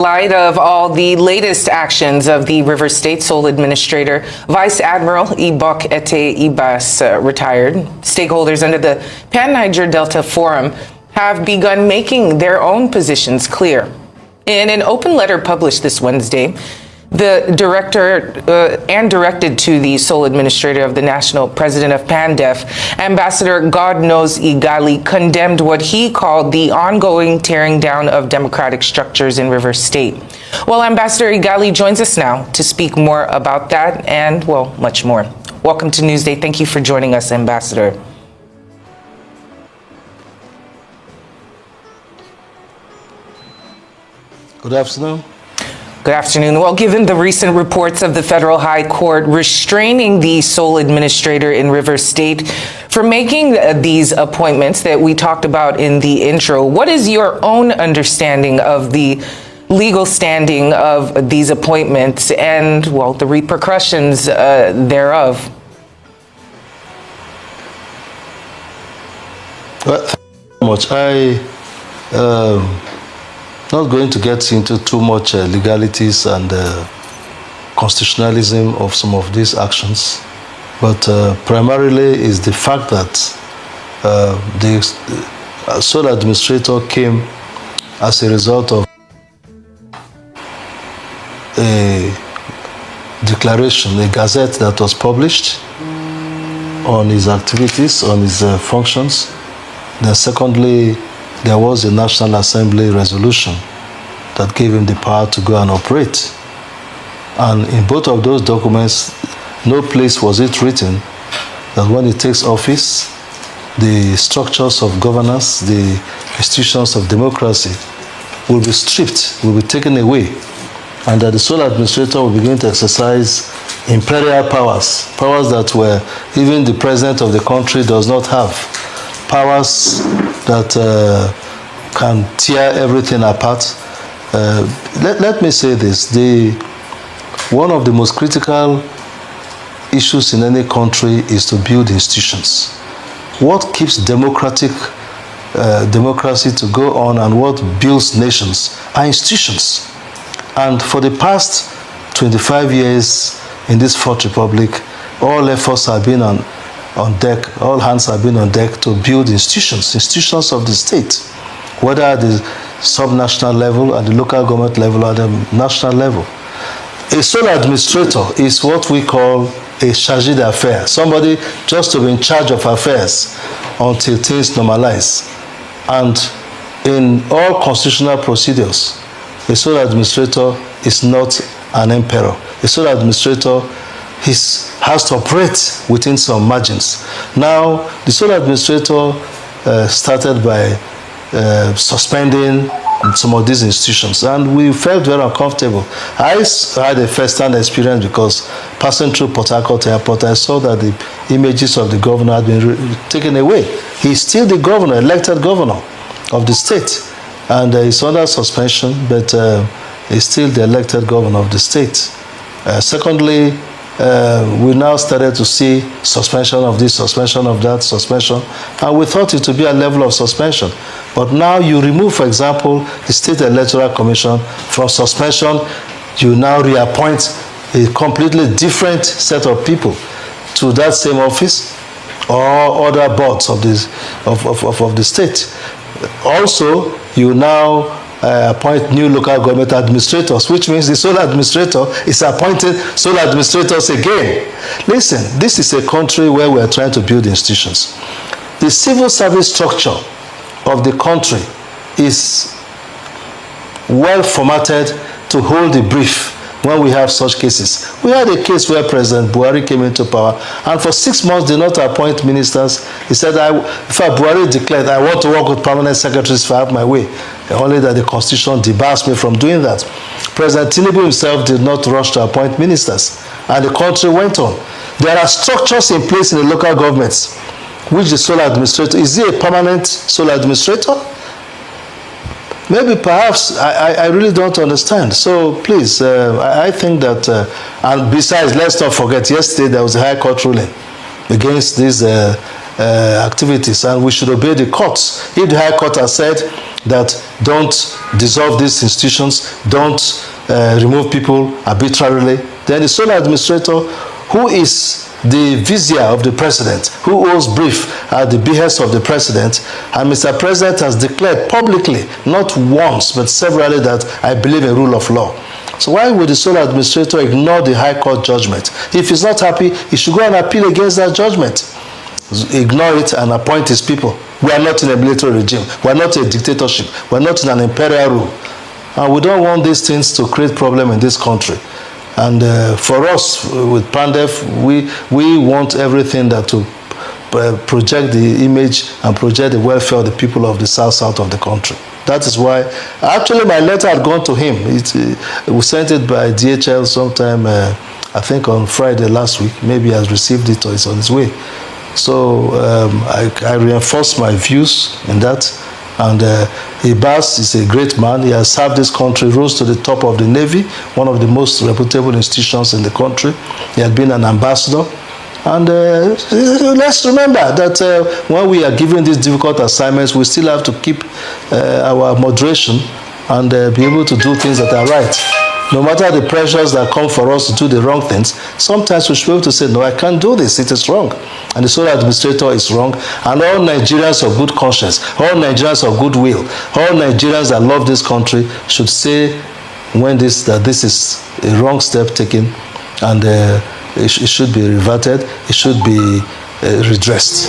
Light of all the latest actions of the River State Sole Administrator, Vice Admiral Ibok Ete Ibas, retired, stakeholders under the Pan-Niger Delta Forum have begun making their own positions clear. In an open letter published this Wednesday, the director and directed to the sole administrator of the national president of PANDEF, Ambassador Godknows Igali, condemned what he called the ongoing tearing down of democratic structures in River State. Well, Ambassador Igali joins us now to speak more about that and, well, much more. Welcome to Newsday. Thank you for joining us, Ambassador. Good afternoon. Good afternoon. Well, given the recent reports of the Federal High Court restraining the sole administrator in River State for making these appointments that we talked about in the intro, what is your own understanding of the legal standing of these appointments and, well, the repercussions thereof? Well, thank you very much. Not going to get into too much legalities and constitutionalism of some of these actions, but primarily is the fact that the sole administrator came as a result of a declaration, a gazette that was published on his activities, on his functions. Then secondly, there was a National Assembly resolution that gave him the power to go and operate. And in both of those documents, no place was it written that when he takes office, the structures of governance, the institutions of democracy will be stripped, will be taken away, and that the sole administrator will begin to exercise imperial powers, powers that were even the president of the country does not have. Powers that can tear everything apart. Let me say this, one of the most critical issues in any country is to build institutions. What keeps democracy to go on and what builds nations are institutions. And for the past 25 years in this Fourth Republic, all efforts have been on deck, all hands have been on deck to build institutions of the state, whether at the subnational level, at the local government level, at the national level. A sole administrator is what we call a chargé d'affaires, somebody just to be in charge of affairs until things normalize. And in all constitutional procedures, a sole administrator is not an emperor. A sole administrator has to operate within some margins. Now, the sole administrator started by suspending some of these institutions, and we felt very uncomfortable. I had a first-hand experience because passing through Port Harcourt Airport, I saw that the images of the governor had been taken away. He's still the governor, elected governor of the state, and he's under suspension, but he's still the elected governor of the state. Secondly, we now started to see suspension of this, suspension of that, suspension, and we thought it would be a level of suspension. But now you remove, for example, the State Electoral Commission from suspension, you now reappoint a completely different set of people to that same office or other boards of the state. Also, you now appoint new local government administrators, which means the sole administrator is appointing sole administrators again. Listen, this is a country where we are trying to build institutions. The civil service structure of the country is well formatted to hold the brief when we have such cases. We had a case where President Buhari came into power and for 6 months did not appoint ministers. He said, in fact, Buhari declared, I want to work with permanent secretaries if I have my way. Only that the Constitution debars me from doing that. President Tinubu himself did not rush to appoint ministers, and the country went on. There are structures in place in the local governments, which the sole administrator, is he a permanent sole administrator? Maybe perhaps, I really don't understand. So please, I think that, and besides, let's not forget, yesterday there was a High Court ruling against these activities, and we should obey the courts. If the High Court has said that don't dissolve these institutions, don't remove people arbitrarily. Then the sole administrator, who is the vizier of the president, who owes brief at the behest of the president, and Mr. President has declared publicly, not once, but severally, that I believe in rule of law. So why would the sole administrator ignore the High Court judgment? If he's not happy, he should go and appeal against that judgment. Ignore it and appoint his people. We are not in a military regime. We are not a dictatorship. We are not in an imperial rule. And we don't want these things to create problem in this country. And for us, with PANDEF, we want everything that to project the image and project the welfare of the people of the south of the country. That is why, actually my letter had gone to him. We sent it by DHL sometime, I think on Friday last week. Maybe he has received it or it's on his way. So I reinforced my views in that. And Ibas is a great man. He has served this country, rose to the top of the Navy, one of the most reputable institutions in the country. He had been an ambassador. And let's remember that when we are given these difficult assignments, we still have to keep our moderation and be able to do things that are right. No matter the pressures that come for us to do the wrong things, sometimes we should be able to say, no, I can't do this, it is wrong. And the sole administrator is wrong. And all Nigerians of good conscience, all Nigerians of goodwill, all Nigerians that love this country should say when that this is a wrong step taken, and it should be reverted, it should be redressed.